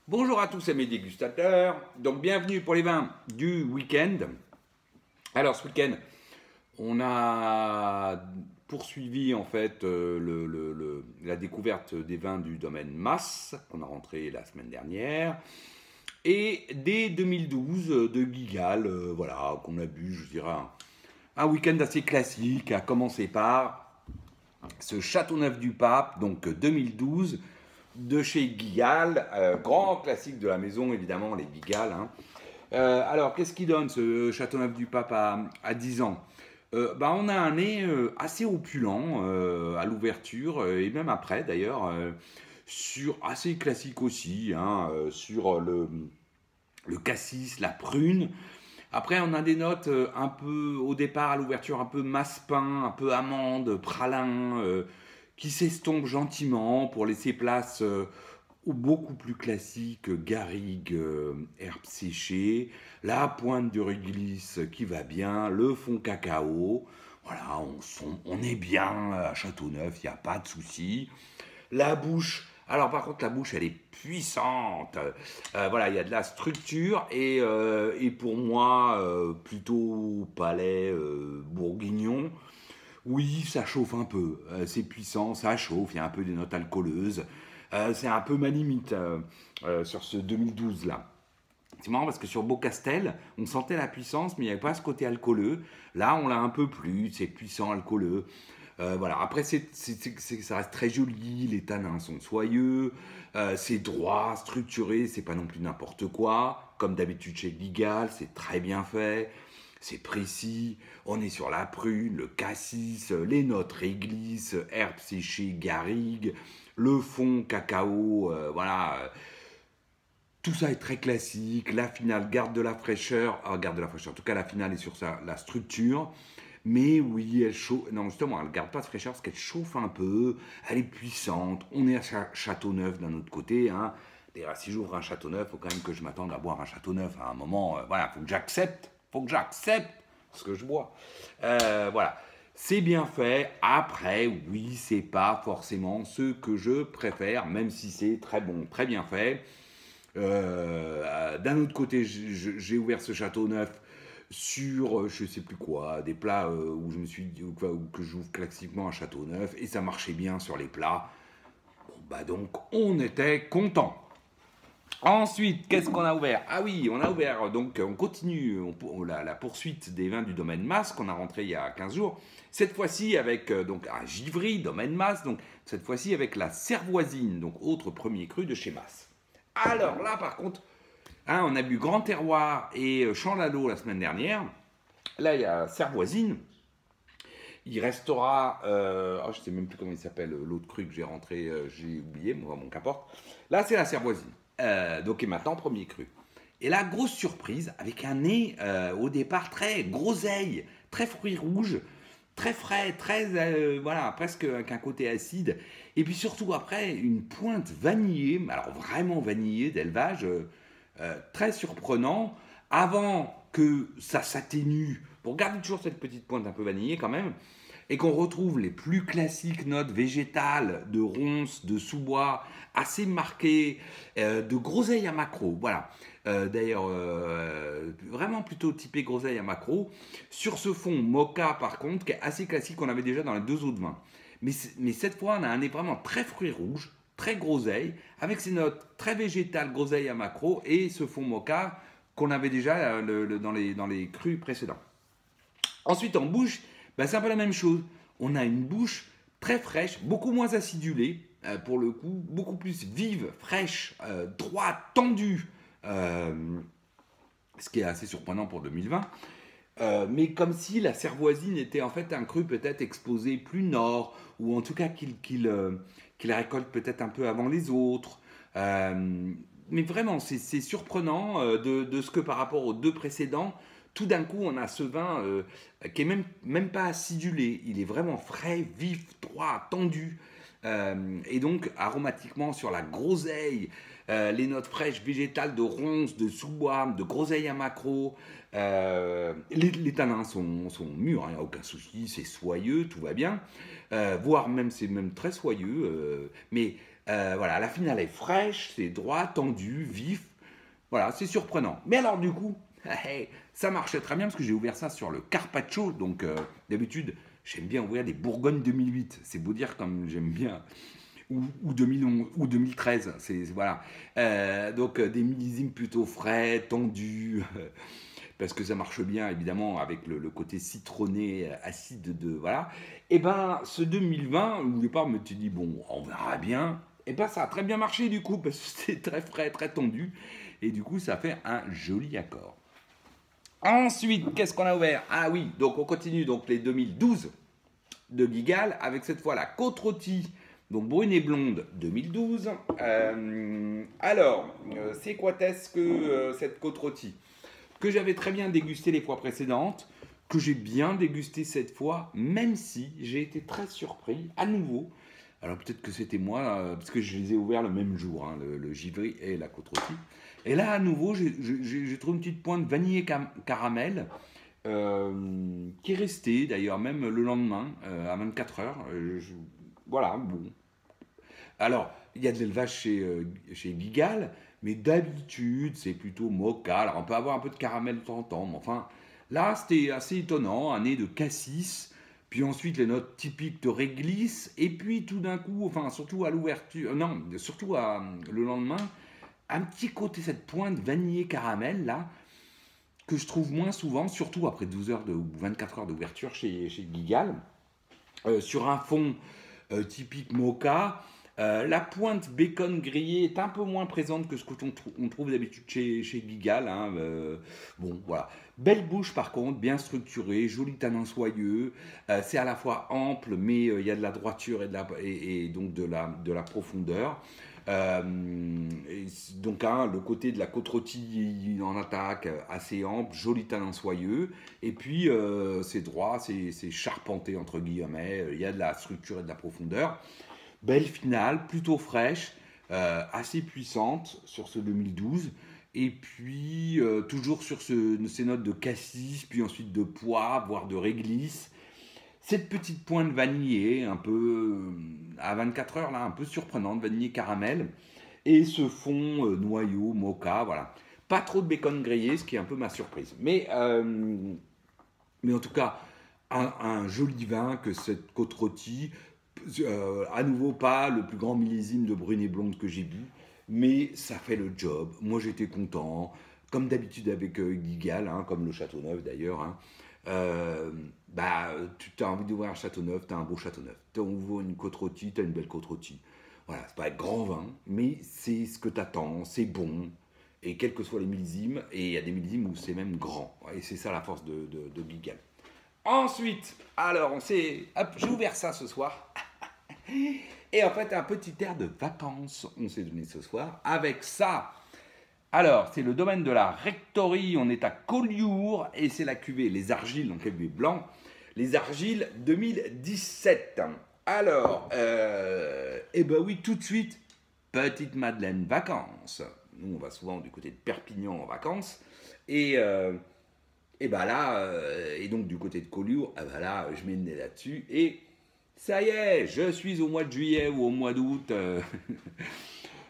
Bonjour à tous mes dégustateurs, donc bienvenue pour les vins du week-end. Alors ce week-end, on a poursuivi en fait la découverte des vins du domaine Mas, qu'on a rentré la semaine dernière, et dès 2012 de Guigal, voilà, qu'on a bu, je dirais, un week-end assez classique, à commencer par ce Châteauneuf du Pape, donc 2012, de chez Guigal, grand classique de la maison, évidemment, les Guigal. Hein. Alors, qu'est-ce qui donne ce Châteauneuf du Pape à 10 ans On a un nez assez opulent à l'ouverture, et même après d'ailleurs, sur assez classique aussi, hein, sur le cassis, la prune. Après, on a des notes un peu, au départ, à l'ouverture, un peu massepain, un peu amande, pralin, qui s'estompent gentiment pour laisser place au beaucoup plus classique garrigue, herbes séchées, la pointe de réglisse qui va bien, le fond cacao. Voilà, on est bien à Châteauneuf, il n'y a pas de souci. La bouche, alors par contre la bouche elle est puissante. Voilà, il y a de la structure et pour moi plutôt palais bourguignon. Oui, ça chauffe un peu, c'est puissant, ça chauffe, il y a un peu des notes alcooleuses. C'est un peu ma limite sur ce 2012 là. C'est marrant parce que sur Beaucastel, on sentait la puissance, mais il n'y avait pas ce côté alcooleux. Là, on l'a un peu plus, c'est puissant, alcooleux. Voilà. Après, ça reste très joli, les tanins sont soyeux, c'est droit, structuré, c'est pas non plus n'importe quoi. Comme d'habitude chez Guigal, c'est très bien fait, c'est précis. On est sur la prune, le cassis, les notes réglisse, herbes séchées, garrigue, le fond cacao, voilà. Tout ça est très classique. La finale garde de la fraîcheur. Garde de la fraîcheur. En tout cas, la finale est sur la structure. Mais oui, elle chauffe. Non, justement, elle ne garde pas de fraîcheur parce qu'elle chauffe un peu. Elle est puissante. On est à Châteauneuf d'un autre côté. Hein. D'ailleurs, si j'ouvre un Châteauneuf, il faut quand même que je m'attende à boire un Châteauneuf à un moment. Voilà, il faut que j'accepte. Il faut que j'accepte ce que je bois. Voilà. C'est bien fait. Après, oui, c'est pas forcément ce que je préfère, même si c'est très bon, très bien fait. D'un autre côté, j'ai ouvert ce château neuf sur je sais plus quoi, des plats où je me suis dit, que j'ouvre classiquement un château neuf et ça marchait bien sur les plats. Bon, bah donc on était content. Ensuite, qu'est-ce qu'on a ouvert? Ah oui, on a ouvert, donc on continue la poursuite des vins du domaine Mas qu'on a rentré il y a 15 jours. Cette fois-ci avec donc un Givry, domaine Mas, donc cette fois-ci avec la Cervoisine, donc autre premier cru de chez Mas. Alors là, par contre, hein, on a bu Grand Terroir et Champ-Lalot la semaine dernière. Là, il y a Cervoisine. Il restera, je ne sais même plus comment il s'appelle, l'autre cru que j'ai rentré, j'ai oublié, moi, bon, qu'importe. Là, c'est la Cervoisine. Donc, et maintenant, premier cru. Et là, grosse surprise, avec un nez au départ très groseille, très fruits rouges, très frais, très, voilà, presque avec un côté acide. Et puis surtout après, une pointe vanillée, alors vraiment vanillée d'élevage, très surprenant, avant que ça s'atténue, pour garder toujours cette petite pointe un peu vanillée quand même, et qu'on retrouve les plus classiques notes végétales de ronces, de sous-bois, assez marquées, de groseille à maquereau, voilà. D'ailleurs, vraiment plutôt typé groseille à maquereau. Sur ce fond mocha, par contre, qui est assez classique, qu'on avait déjà dans les deux autres vins. Mais cette fois, on a un nez vraiment très fruits rouges, très groseille, avec ces notes très végétales, groseille à maquereau, et ce fond mocha qu'on avait déjà dans les crus précédents. Ensuite, en bouche, c'est un peu la même chose. On a une bouche très fraîche, beaucoup moins acidulée, pour le coup, beaucoup plus vive, fraîche, droite, tendue, euh, ce qui est assez surprenant pour 2020. Mais comme si la Cervoisine était en fait un cru peut-être exposé plus nord, ou en tout cas qu'il récolte peut-être un peu avant les autres. Mais vraiment, c'est surprenant de ce que par rapport aux deux précédents, tout d'un coup, on a ce vin qui est même pas acidulé. Il est vraiment frais, vif, droit, tendu. Et donc, aromatiquement, sur la groseille, les notes fraîches végétales de ronces, de sous-bois, de groseille à maquereau. Les tanins sont mûrs, il n'y a aucun souci, c'est soyeux, tout va bien. Voire même, c'est même très soyeux. Mais Voilà, la finale est fraîche, c'est droit, tendu, vif. Voilà, c'est surprenant. Mais alors du coup, ça marchait très bien parce que j'ai ouvert ça sur le Carpaccio. Donc d'habitude, j'aime bien ouvrir des Bourgognes 2008. C'est beau dire comme j'aime bien. Ou 2011, ou 2013. Voilà. Donc des millésimes plutôt frais, tendus. Parce que ça marche bien évidemment avec le côté citronné, acide de voilà. Et ben ce 2020 au départ me suis dit bon on verra bien. Et ben ça a très bien marché du coup parce que c'est très frais, très tendu et du coup ça fait un joli accord. Ensuite qu'est-ce qu'on a ouvert? Ah oui donc on continue donc les 2012 de Gigal avec cette fois la côte rôtie. Donc brune et blonde 2012. C'est quoi est-ce que cette côte rôtie? Que j'avais très bien dégusté les fois précédentes, que j'ai bien dégusté cette fois, même si j'ai été très surpris à nouveau. Alors peut-être que c'était moi, parce que je les ai ouverts le même jour, hein, le givry et la côte rôtie. Et là, à nouveau, j'ai trouvé une petite pointe vanillé caramel, qui est restée d'ailleurs même le lendemain, à 24 heures. Voilà, bon, alors, il y a de l'élevage chez Gigal, mais d'habitude, c'est plutôt mocha. Alors, on peut avoir un peu de caramel de temps en temps, mais enfin, là, c'était assez étonnant. Un nez de cassis, puis ensuite les notes typiques de réglisse, et puis tout d'un coup, enfin, surtout à l'ouverture, non, surtout le lendemain, un petit côté, cette pointe vanillé caramel, là, que je trouve moins souvent, surtout après 12 heures ou 24 heures d'ouverture chez Gigal, sur un fond typique mocha. La pointe bacon grillé est un peu moins présente que ce qu'on trouve d'habitude chez Gigal. Hein, bon, voilà. Belle bouche par contre, bien structurée, joli tanin soyeux. C'est à la fois ample, mais il y a de la droiture et donc de la profondeur. Donc le côté de la côte rôtie en attaque, assez ample, joli tanin soyeux. Et puis c'est droit, c'est charpenté entre guillemets. Il y a de la structure et de la profondeur. Belle finale, plutôt fraîche, assez puissante sur ce 2012. Et puis, toujours sur ces notes de cassis, puis ensuite de pois, voire de réglisse. Cette petite pointe vanillée, un peu à 24 heures, là, un peu surprenante, vanillé caramel. Et ce fond noyau, mocha, voilà. Pas trop de bacon grillé, ce qui est un peu ma surprise. Mais en tout cas, un joli vin que cette côte rôtie. À nouveau pas le plus grand millésime de brune et blonde que j'ai bu, mais ça fait le job. Moi j'étais content, comme d'habitude avec Gigal, hein, comme le Châteauneuf d'ailleurs. Hein. Tu as envie d'ouvrir un Châteauneuf, tu as un beau Châteauneuf. Tu ouvres une côte rôtie, tu as une belle côte rôtie. Voilà, c'est pas un grand vin, mais c'est ce que tu attends, c'est bon. Et quels que soient les millésimes, et il y a des millésimes où c'est même grand. Et c'est ça la force de Gigal. Ensuite, alors j'ai ouvert ça ce soir. Et en fait, un petit air de vacances, on s'est donné ce soir, avec ça. Alors, c'est le domaine de la rectorie, on est à Collioure, et c'est la cuvée Les Argiles, donc cuvée blanc, Les Argiles 2017. Alors, eh ben oui, tout de suite, Petite Madeleine vacances. Nous, on va souvent du côté de Perpignan en vacances, et ben là, et donc du côté de Collioure, ben là, je mets le nez là-dessus, et ça y est, je suis au mois de juillet ou au mois d'août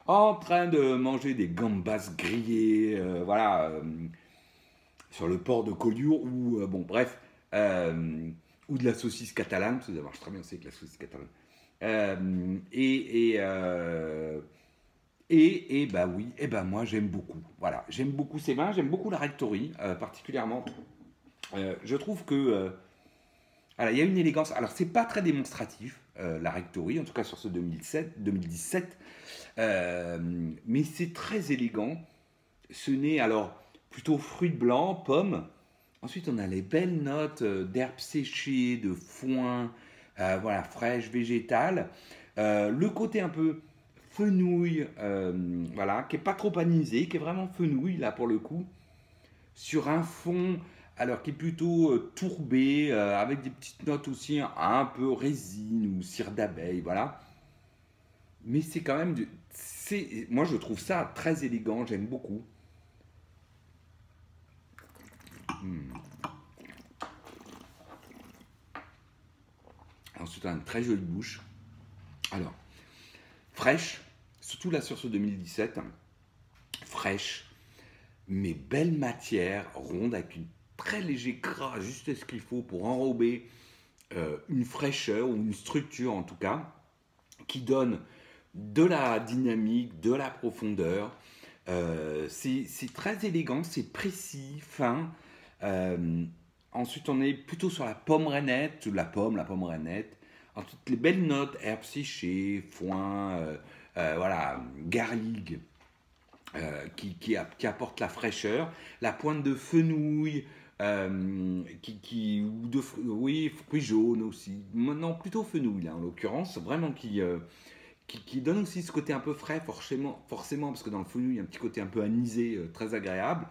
en train de manger des gambas grillées, sur le port de Collioure ou bon bref, ou de la saucisse catalane, parce que ça marche très bien aussi avec la saucisse catalane. Et bah oui, et bah moi j'aime beaucoup. Voilà, j'aime beaucoup ces vins, j'aime beaucoup la rectory particulièrement. Je trouve que alors, il y a une élégance. Alors, c'est pas très démonstratif, la rectory, en tout cas sur ce 2017. Mais c'est très élégant. Ce nez, alors, plutôt fruits blancs, pommes. Ensuite, on a les belles notes d'herbes séchées, de foin, voilà, fraîches, végétales. Le côté un peu fenouil, voilà, qui est pas trop anisé, qui est vraiment fenouil, là, pour le coup. Sur un fond alors qui est plutôt tourbé, avec des petites notes aussi un peu résine ou cire d'abeille, voilà. Mais c'est quand même, moi je trouve ça très élégant, j'aime beaucoup. Hmm. Ensuite, on a une très jolie bouche. Alors, fraîche, surtout là sur ce 2017, fraîche, mais belle matière, ronde, avec une très léger gras, juste ce qu'il faut pour enrober une fraîcheur ou une structure en tout cas, qui donne de la dynamique, de la profondeur. C'est très élégant, c'est précis, fin. Euh, Ensuite, on est plutôt sur la pomme rainette, la pomme rainette. Ensuite, les belles notes, herbes séchées, foin, voilà, garlic, qui apporte la fraîcheur. La pointe de fenouil, ou oui, fruits jaunes aussi. Non, plutôt fenouil, là, en l'occurrence, vraiment qui donne aussi ce côté un peu frais, forcément, parce que dans le fenouil, il y a un petit côté un peu anisé, très agréable.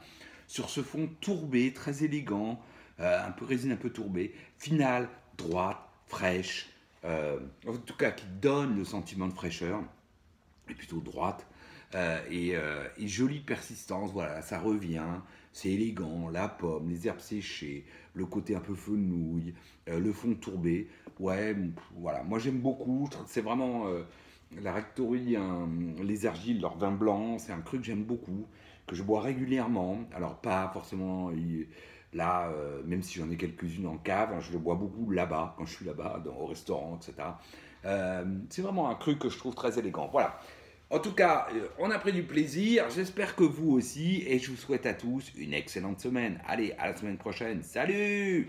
Sur ce fond tourbé, très élégant, un peu résine, un peu tourbé. Finale, droite, fraîche, en tout cas qui donne le sentiment de fraîcheur, et plutôt droite, et jolie persistance, voilà, ça revient, c'est élégant, la pomme, les herbes séchées, le côté un peu fenouil, le fond tourbé, ouais, voilà, moi j'aime beaucoup, c'est vraiment la rectory, hein, les argiles, leur vin blanc, c'est un cru que j'aime beaucoup, que je bois régulièrement, alors pas forcément là, même si j'en ai quelques-unes en cave, hein, je le bois beaucoup là-bas, quand je suis là-bas, au restaurant, etc. C'est vraiment un cru que je trouve très élégant, voilà. En tout cas, on a pris du plaisir, j'espère que vous aussi, et je vous souhaite à tous une excellente semaine. Allez, à la semaine prochaine, salut!